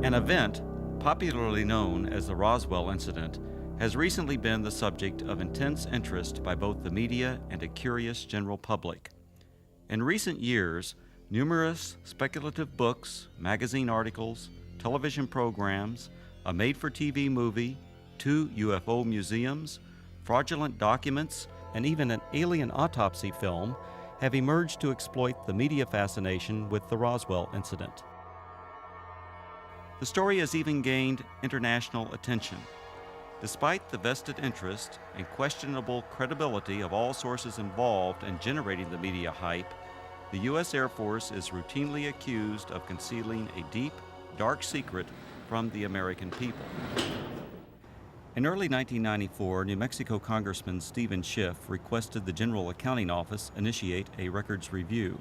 An event, popularly known as the Roswell Incident, has recently been the subject of intense interest by both the media and a curious general public. In recent years, numerous speculative books, magazine articles, television programs, a made-for-TV movie, 2 UFO museums, fraudulent documents, and even an alien autopsy film have emerged to exploit the media fascination with the Roswell Incident. The story has even gained international attention. Despite the vested interest and questionable credibility of all sources involved in generating the media hype, the U.S. Air Force is routinely accused of concealing a deep, dark secret from the American people. In early 1994, New Mexico Congressman Stephen Schiff requested the General Accounting Office initiate a records review.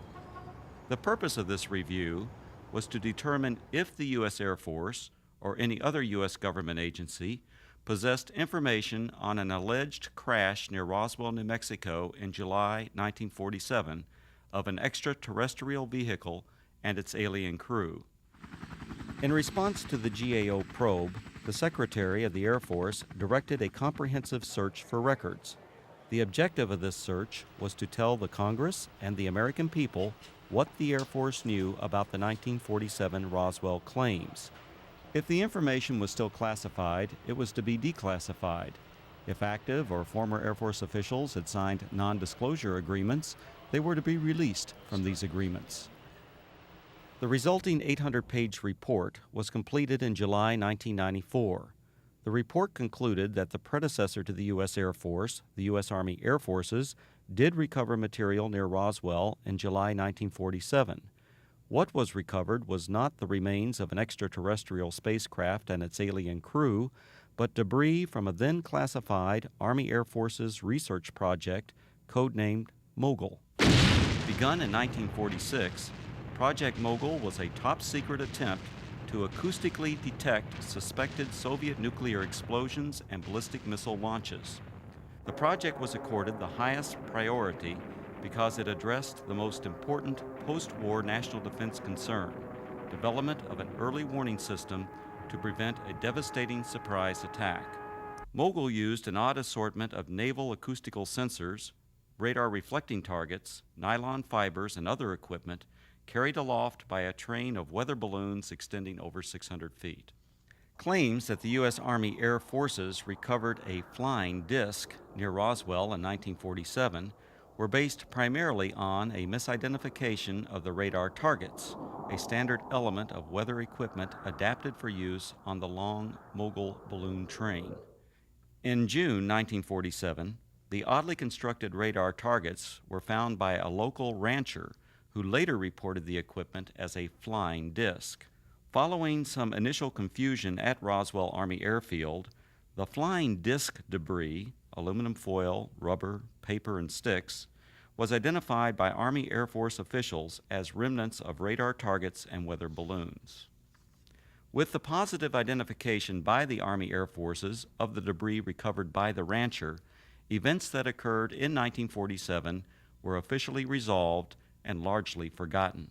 The purpose of this review was to determine if the U.S. Air Force or any other U.S. government agency possessed information on an alleged crash near Roswell, New Mexico in July 1947 of an extraterrestrial vehicle and its alien crew. In response to the GAO probe, the Secretary of the Air Force directed a comprehensive search for records. The objective of this search was to tell the Congress and the American people what the Air Force knew about the 1947 Roswell claims. If the information was still classified, it was to be declassified. If active or former Air Force officials had signed non-disclosure agreements, they were to be released from these agreements. The resulting 800-page report was completed in July 1994. The report concluded that the predecessor to the U.S. Air Force, the U.S. Army Air Forces, did recover material near Roswell in July 1947. What was recovered was not the remains of an extraterrestrial spacecraft and its alien crew, but debris from a then classified Army Air Forces research project codenamed Mogul. Begun in 1946, Project Mogul was a top-secret attempt to acoustically detect suspected Soviet nuclear explosions and ballistic missile launches. The project was accorded the highest priority because it addressed the most important post-war national defense concern, development of an early warning system to prevent a devastating surprise attack. Mogul used an odd assortment of naval acoustical sensors, radar reflecting targets, nylon fibers, and other equipment carried aloft by a train of weather balloons extending over 600 feet. Claims that the U.S. Army Air Forces recovered a flying disc near Roswell in 1947 were based primarily on a misidentification of the radar targets, a standard element of weather equipment adapted for use on the long Mogul balloon train. In June 1947, the oddly constructed radar targets were found by a local rancher who later reported the equipment as a flying disc. Following some initial confusion at Roswell Army Airfield, the flying disc debris, aluminum foil, rubber, paper, and sticks, was identified by Army Air Force officials as remnants of radar targets and weather balloons. With the positive identification by the Army Air Forces of the debris recovered by the rancher, events that occurred in 1947 were officially resolved and largely forgotten.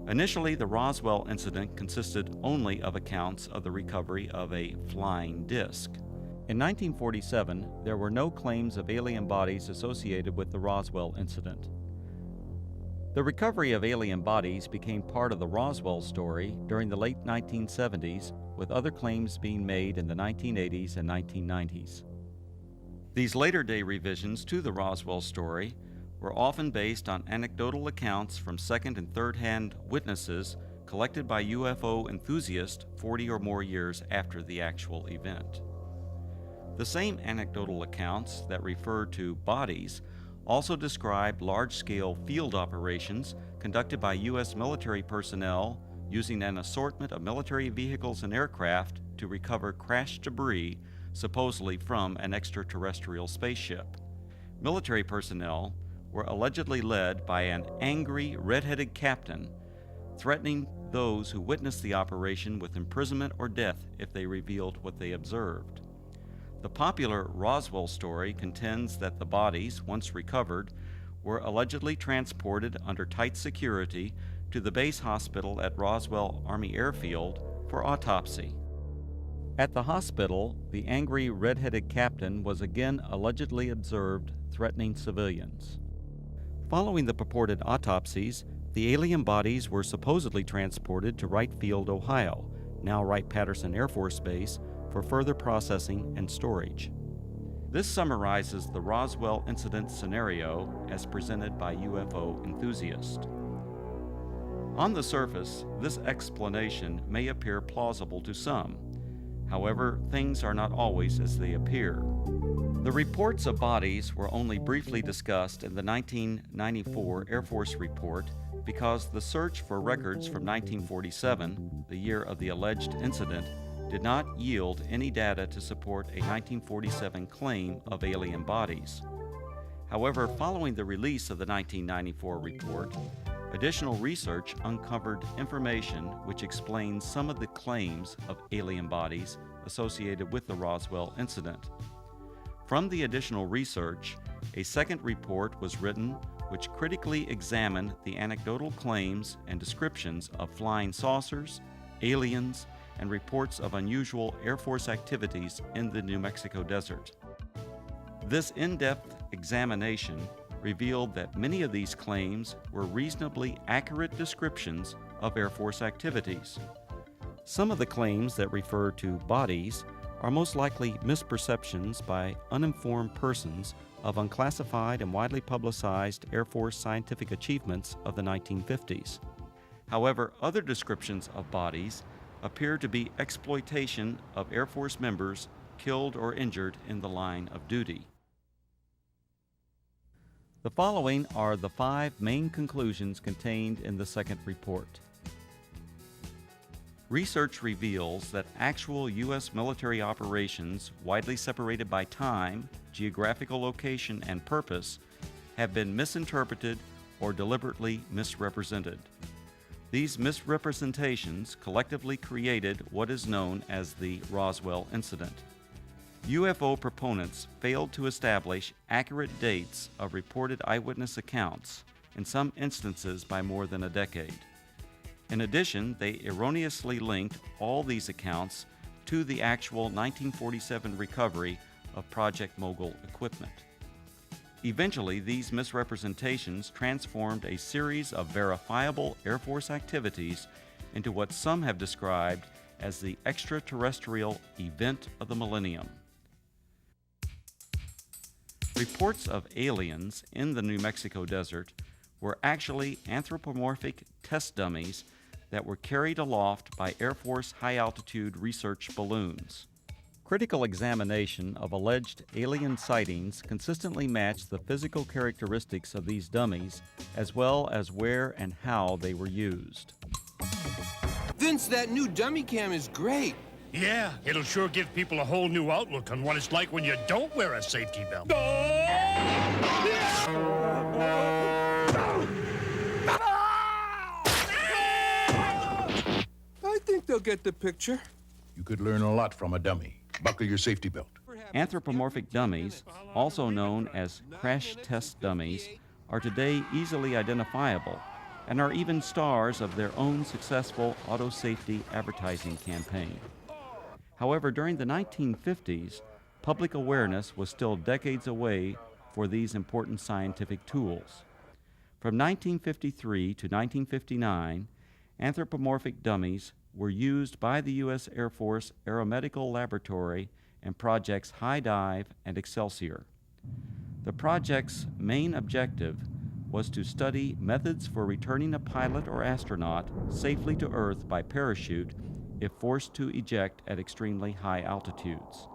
Initially, the Roswell incident consisted only of accounts of the recovery of a flying disc. In 1947, there were no claims of alien bodies associated with the Roswell incident. The recovery of alien bodies became part of the Roswell story during the late 1970s, with other claims being made in the 1980s and 1990s. These later-day revisions to the Roswell story were often based on anecdotal accounts from second- and third-hand witnesses collected by UFO enthusiasts 40 or more years after the actual event. The same anecdotal accounts that refer to bodies also describe large-scale field operations conducted by U.S. military personnel using an assortment of military vehicles and aircraft to recover crashed debris supposedly from an extraterrestrial spaceship. Military personnel were allegedly led by an angry, red-headed captain, threatening those who witnessed the operation with imprisonment or death if they revealed what they observed. The popular Roswell story contends that the bodies, once recovered, were allegedly transported under tight security to the base hospital at Roswell Army Airfield for autopsy. At the hospital, the angry red-headed captain was again allegedly observed threatening civilians. Following the purported autopsies, the alien bodies were supposedly transported to Wright Field, Ohio, now Wright-Patterson Air Force Base, for further processing and storage. This summarizes the Roswell Incident scenario as presented by UFO enthusiasts. On the surface, this explanation may appear plausible to some. However, things are not always as they appear. The reports of bodies were only briefly discussed in the 1994 Air Force report because the search for records from 1947, the year of the alleged incident, did not yield any data to support a 1947 claim of alien bodies. However, following the release of the 1994 report, additional research uncovered information which explains some of the claims of alien bodies associated with the Roswell incident. From the additional research, a second report was written which critically examined the anecdotal claims and descriptions of flying saucers, aliens, and reports of unusual Air Force activities in the New Mexico desert. This in-depth examination revealed that many of these claims were reasonably accurate descriptions of Air Force activities. Some of the claims that refer to bodies are most likely misperceptions by uninformed persons of unclassified and widely publicized Air Force scientific achievements of the 1950s. However, other descriptions of bodies appear to be exploitation of Air Force members killed or injured in the line of duty. The following are the 5 main conclusions contained in the second report. Research reveals that actual U.S. military operations, widely separated by time, geographical location, and purpose, have been misinterpreted or deliberately misrepresented. These misrepresentations collectively created what is known as the Roswell Incident. UFO proponents failed to establish accurate dates of reported eyewitness accounts, in some instances by more than a decade. In addition, they erroneously linked all these accounts to the actual 1947 recovery of Project Mogul equipment. Eventually, these misrepresentations transformed a series of verifiable Air Force activities into what some have described as the extraterrestrial event of the millennium. Reports of aliens in the New Mexico desert were actually anthropomorphic test dummies that were carried aloft by Air Force high-altitude research balloons. Critical examination of alleged alien sightings consistently matched the physical characteristics of these dummies, as well as where and how they were used. Vince, that new dummy cam is great. Yeah, it'll sure give people a whole new outlook on what it's like when you don't wear a safety belt. I think they'll get the picture. You could learn a lot from a dummy. Buckle your safety belt. Anthropomorphic dummies, also known as crash test dummies, are today easily identifiable and are even stars of their own successful auto safety advertising campaign. However, during the 1950s, public awareness was still decades away for these important scientific tools. From 1953 to 1959, anthropomorphic dummies were used by the U.S. Air Force Aeromedical Laboratory in projects High Dive and Excelsior. The project's main objective was to study methods for returning a pilot or astronaut safely to Earth by parachute if forced to eject at extremely high altitudes.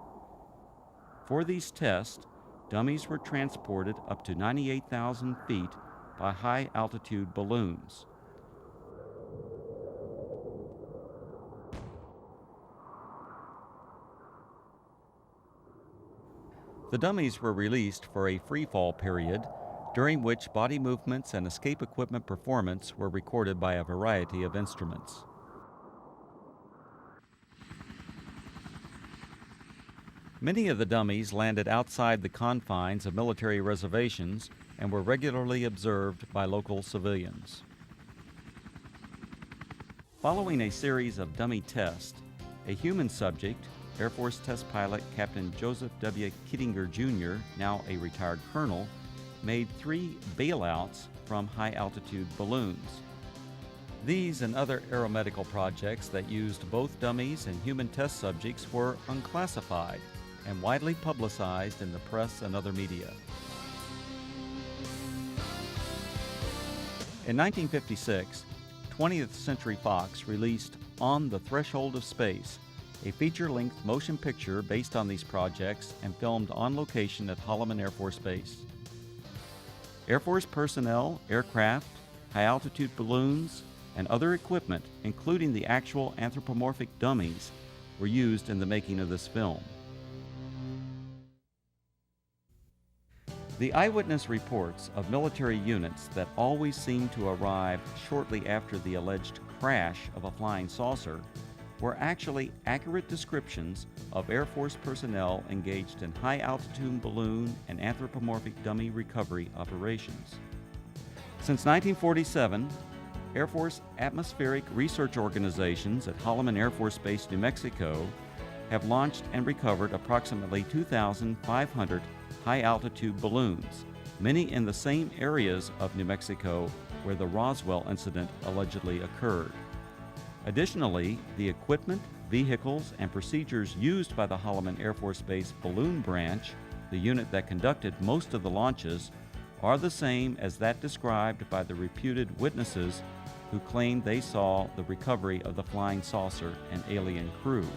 For these tests, dummies were transported up to 98,000 feet by high-altitude balloons. The dummies were released for a free-fall period, during which body movements and escape equipment performance were recorded by a variety of instruments. Many of the dummies landed outside the confines of military reservations and were regularly observed by local civilians. Following a series of dummy tests, a human subject, Air Force test pilot Captain Joseph W. Kittinger Jr., now a retired colonel, made 3 bailouts from high-altitude balloons. These and other aeromedical projects that used both dummies and human test subjects were unclassified and widely publicized in the press and other media. In 1956, 20th Century Fox released On the Threshold of Space, a feature-length motion picture based on these projects and filmed on location at Holloman Air Force Base. Air Force personnel, aircraft, high-altitude balloons, and other equipment, including the actual anthropomorphic dummies, were used in the making of this film. The eyewitness reports of military units that always seem to arrive shortly after the alleged crash of a flying saucer were actually accurate descriptions of Air Force personnel engaged in high-altitude balloon and anthropomorphic dummy recovery operations. Since 1947, Air Force atmospheric research organizations at Holloman Air Force Base, New Mexico, have launched and recovered approximately 2,500 high-altitude balloons, many in the same areas of New Mexico where the Roswell incident allegedly occurred. Additionally, the equipment, vehicles, and procedures used by the Holloman Air Force Base Balloon Branch, the unit that conducted most of the launches, are the same as that described by the reputed witnesses who claimed they saw the recovery of the flying saucer and alien crew.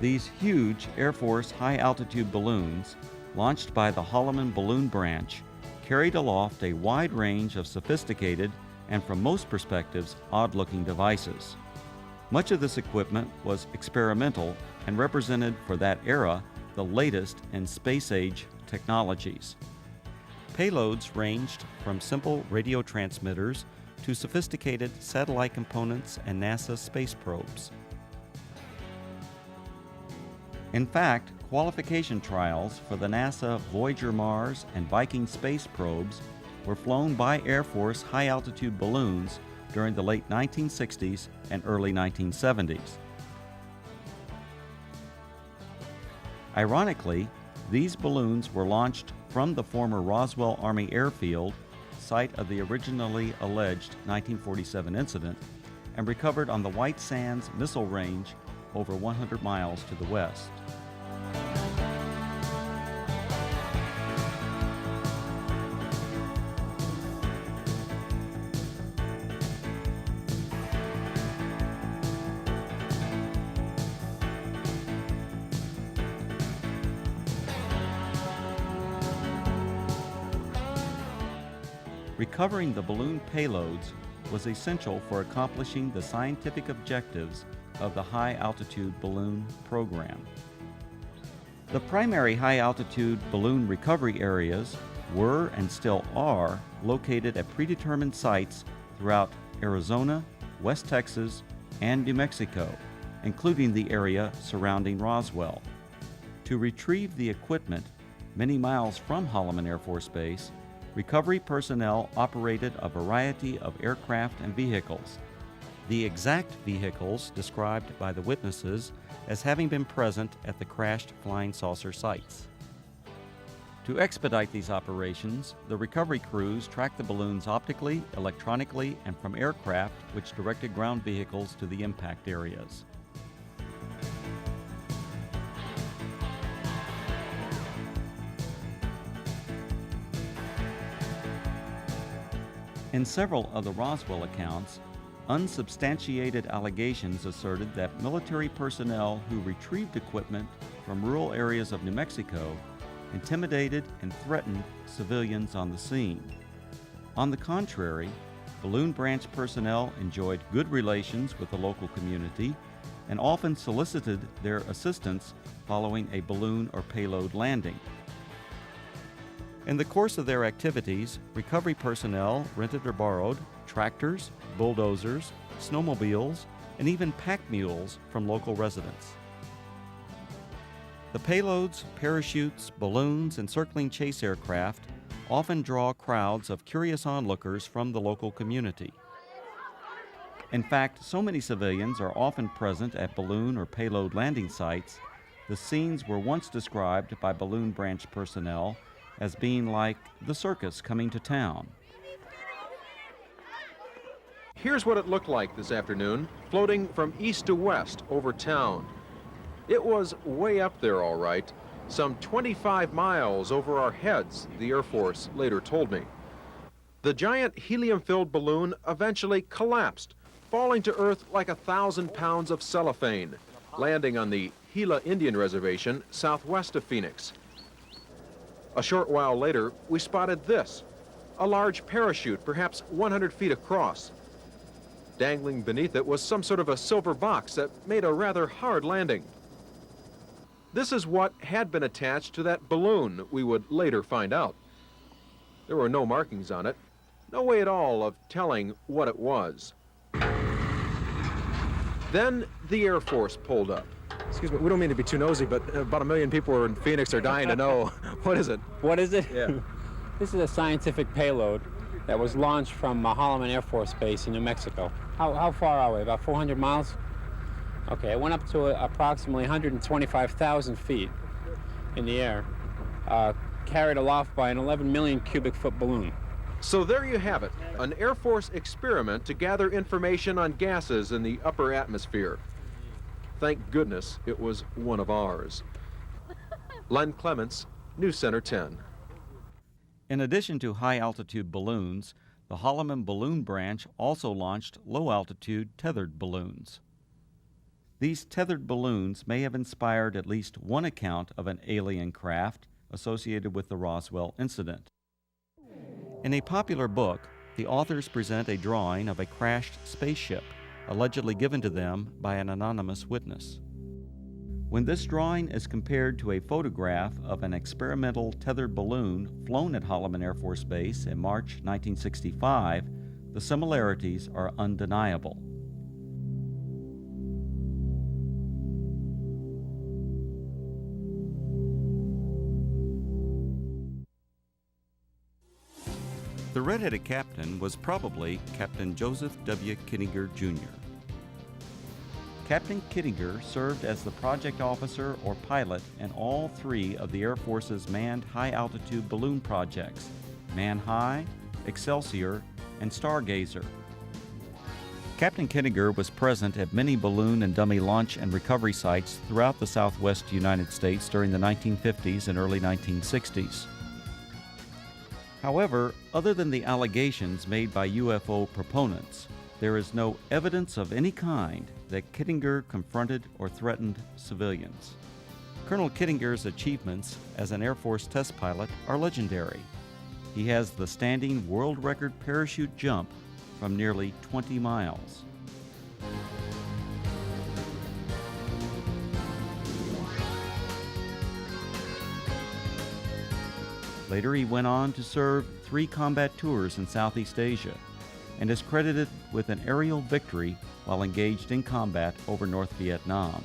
These huge Air Force high-altitude balloons, launched by the Holloman Balloon Branch, carried aloft a wide range of sophisticated and, from most perspectives, odd-looking devices. Much of this equipment was experimental and represented, for that era, the latest in space-age technologies. Payloads ranged from simple radio transmitters to sophisticated satellite components and NASA space probes. In fact, qualification trials for the NASA Voyager Mars and Viking space probes were flown by Air Force high-altitude balloons during the late 1960s and early 1970s. Ironically, these balloons were launched from the former Roswell Army Airfield, site of the originally alleged 1947 incident, and recovered on the White Sands Missile Range over 100 miles to the west. Recovering the balloon payloads was essential for accomplishing the scientific objectives of the high-altitude balloon program. The primary high-altitude balloon recovery areas were and still are located at predetermined sites throughout Arizona, West Texas, and New Mexico, including the area surrounding Roswell. To retrieve the equipment many miles from Holloman Air Force Base, recovery personnel operated a variety of aircraft and vehicles. The exact vehicles described by the witnesses as having been present at the crashed flying saucer sites. To expedite these operations, the recovery crews tracked the balloons optically, electronically, and from aircraft which directed ground vehicles to the impact areas. In several of the Roswell accounts, unsubstantiated allegations asserted that military personnel who retrieved equipment from rural areas of New Mexico intimidated and threatened civilians on the scene. On the contrary, Balloon Branch personnel enjoyed good relations with the local community and often solicited their assistance following a balloon or payload landing. In the course of their activities, recovery personnel rented or borrowed tractors, bulldozers, snowmobiles, and even pack mules from local residents. The payloads, parachutes, balloons, and circling chase aircraft often draw crowds of curious onlookers from the local community. In fact, so many civilians are often present at balloon or payload landing sites, the scenes were once described by balloon branch personnel as being like the circus coming to town. Here's what it looked like this afternoon, floating from east to west over town. It was way up there, all right, some 25 miles over our heads, the Air Force later told me. The giant helium-filled balloon eventually collapsed, falling to earth like 1,000 pounds of cellophane, landing on the Gila Indian Reservation southwest of Phoenix. A short while later, we spotted this, a large parachute, perhaps 100 feet across. Dangling beneath it was some sort of a silver box that made a rather hard landing. This is what had been attached to that balloon, we would later find out. There were no markings on it, no way at all of telling what it was. Then the Air Force pulled up. Excuse me, we don't mean to be too nosy, but about 1 million people in Phoenix are dying to know. What is it? What is it? Yeah. This is a scientific payload that was launched from Holloman Air Force Base in New Mexico. How far are we? About 400 miles? Okay, it went up to approximately 125,000 feet in the air, carried aloft by an 11 million cubic foot balloon. So there you have it, an Air Force experiment to gather information on gases in the upper atmosphere. Thank goodness it was one of ours. Len Clements, News Center 10. In addition to high-altitude balloons, the Holloman Balloon Branch also launched low-altitude tethered balloons. These tethered balloons may have inspired at least one account of an alien craft associated with the Roswell Incident. In a popular book, the authors present a drawing of a crashed spaceship, allegedly given to them by an anonymous witness. When this drawing is compared to a photograph of an experimental tethered balloon flown at Holloman Air Force Base in March 1965, the similarities are undeniable. The red-headed captain was probably Captain Joseph W. Kittinger, Jr. Captain Kittinger served as the project officer or pilot in all three of the Air Force's manned high-altitude balloon projects, Man High, Excelsior, and Stargazer. Captain Kittinger was present at many balloon and dummy launch and recovery sites throughout the southwest United States during the 1950s and early 1960s. However, other than the allegations made by UFO proponents, there is no evidence of any kind that Kittinger confronted or threatened civilians. Colonel Kittinger's achievements as an Air Force test pilot are legendary. He has the standing world record parachute jump from nearly 20 miles. Later, he went on to serve 3 combat tours in Southeast Asia and is credited with an aerial victory while engaged in combat over North Vietnam.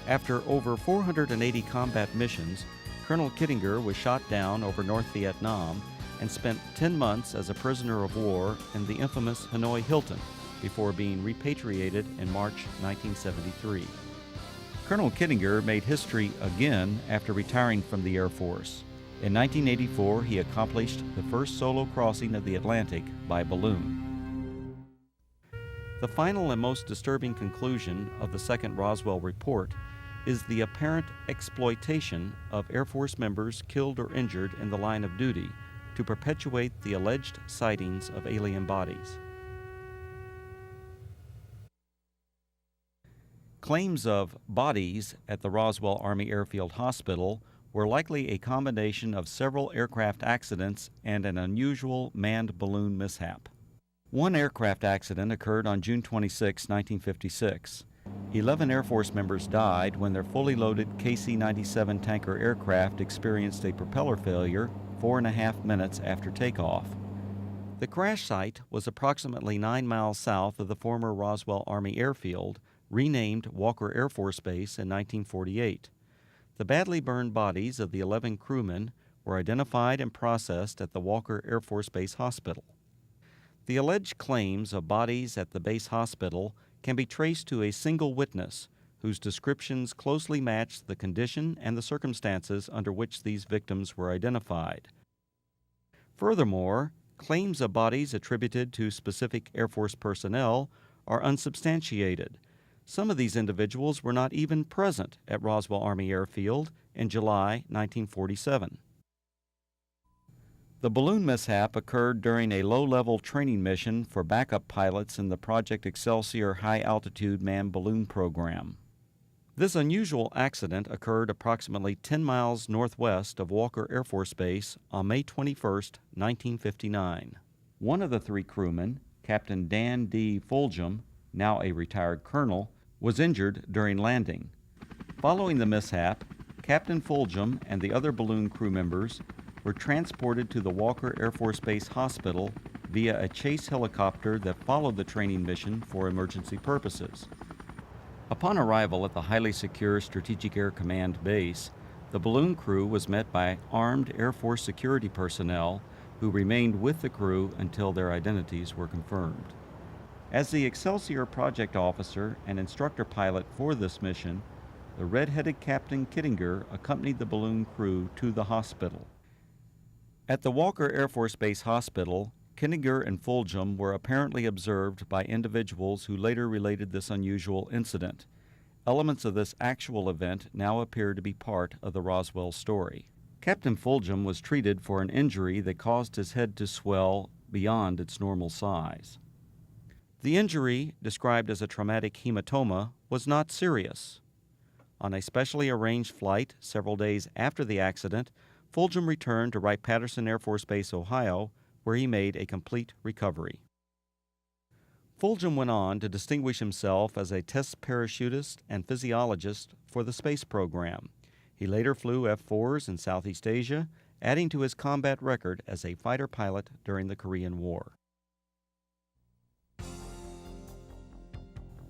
After over 480 combat missions, Colonel Kittinger was shot down over North Vietnam and spent 10 months as a prisoner of war in the infamous Hanoi Hilton before being repatriated in March 1973. Colonel Kittinger made history again after retiring from the Air Force. In 1984, he accomplished the first solo crossing of the Atlantic by balloon. The final and most disturbing conclusion of the second Roswell Report is the apparent exploitation of Air Force members killed or injured in the line of duty to perpetuate the alleged sightings of alien bodies. Claims of bodies at the Roswell Army Airfield Hospital were likely a combination of several aircraft accidents and an unusual manned balloon mishap. One aircraft accident occurred on June 26, 1956. 11 Air Force members died when their fully loaded KC-97 tanker aircraft experienced a propeller failure 4.5 minutes after takeoff. The crash site was approximately 9 miles south of the former Roswell Army Airfield, renamed Walker Air Force Base in 1948. The badly burned bodies of the 11 crewmen were identified and processed at the Walker Air Force Base Hospital. The alleged claims of bodies at the base hospital can be traced to a single witness whose descriptions closely matched the condition and the circumstances under which these victims were identified. Furthermore, claims of bodies attributed to specific Air Force personnel are unsubstantiated. Some of these individuals were not even present at Roswell Army Airfield in July 1947. The balloon mishap occurred during a low-level training mission for backup pilots in the Project Excelsior high-altitude manned balloon program. This unusual accident occurred approximately 10 miles northwest of Walker Air Force Base on May 21, 1959. One of the three crewmen, Captain Dan D. Fulgham, now a retired colonel, was injured during landing. Following the mishap, Captain Fulgham and the other balloon crew members were transported to the Walker Air Force Base Hospital via a chase helicopter that followed the training mission for emergency purposes. Upon arrival at the highly secure Strategic Air Command base, the balloon crew was met by armed Air Force security personnel who remained with the crew until their identities were confirmed. As the Excelsior project officer and instructor pilot for this mission, the red-headed Captain Kittinger accompanied the balloon crew to the hospital. At the Walker Air Force Base Hospital, Kittinger and Fulgham were apparently observed by individuals who later related this unusual incident. Elements of this actual event now appear to be part of the Roswell story. Captain Fulgham was treated for an injury that caused his head to swell beyond its normal size. The injury, described as a traumatic hematoma, was not serious. On a specially arranged flight several days after the accident, Fulgham returned to Wright-Patterson Air Force Base, Ohio, where he made a complete recovery. Fulgham went on to distinguish himself as a test parachutist and physiologist for the space program. He later flew F-4s in Southeast Asia, adding to his combat record as a fighter pilot during the Korean War.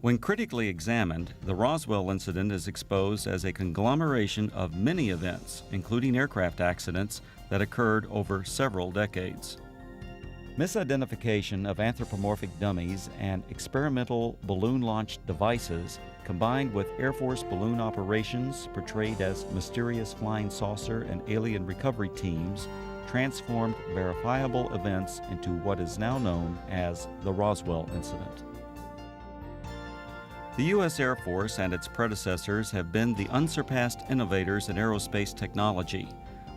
When critically examined, the Roswell incident is exposed as a conglomeration of many events, including aircraft accidents, that occurred over several decades. Misidentification of anthropomorphic dummies and experimental balloon-launched devices, combined with Air Force balloon operations portrayed as mysterious flying saucer and alien recovery teams, transformed verifiable events into what is now known as the Roswell Incident. The U.S. Air Force and its predecessors have been the unsurpassed innovators in aerospace technology.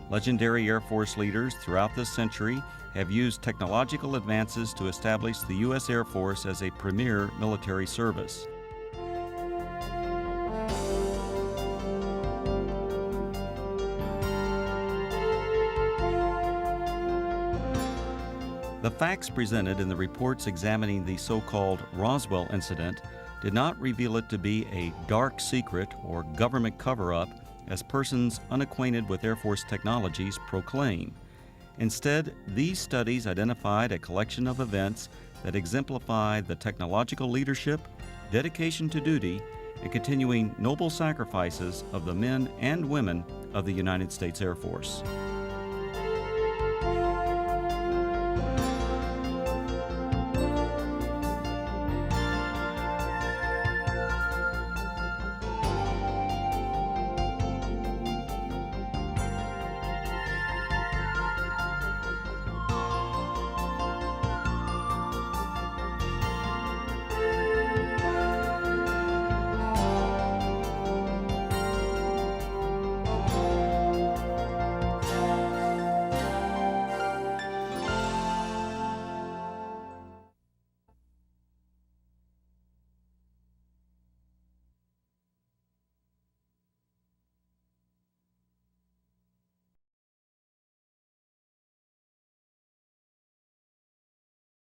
Legendary Air Force leaders throughout this century have used technological advances to establish the U.S. Air Force as a premier military service. The facts presented in the reports examining the so-called Roswell incident did not reveal it to be a dark secret or government cover-up as persons unacquainted with Air Force technologies proclaim. Instead, these studies identified a collection of events that exemplify the technological leadership, dedication to duty, and continuing noble sacrifices of the men and women of the United States Air Force.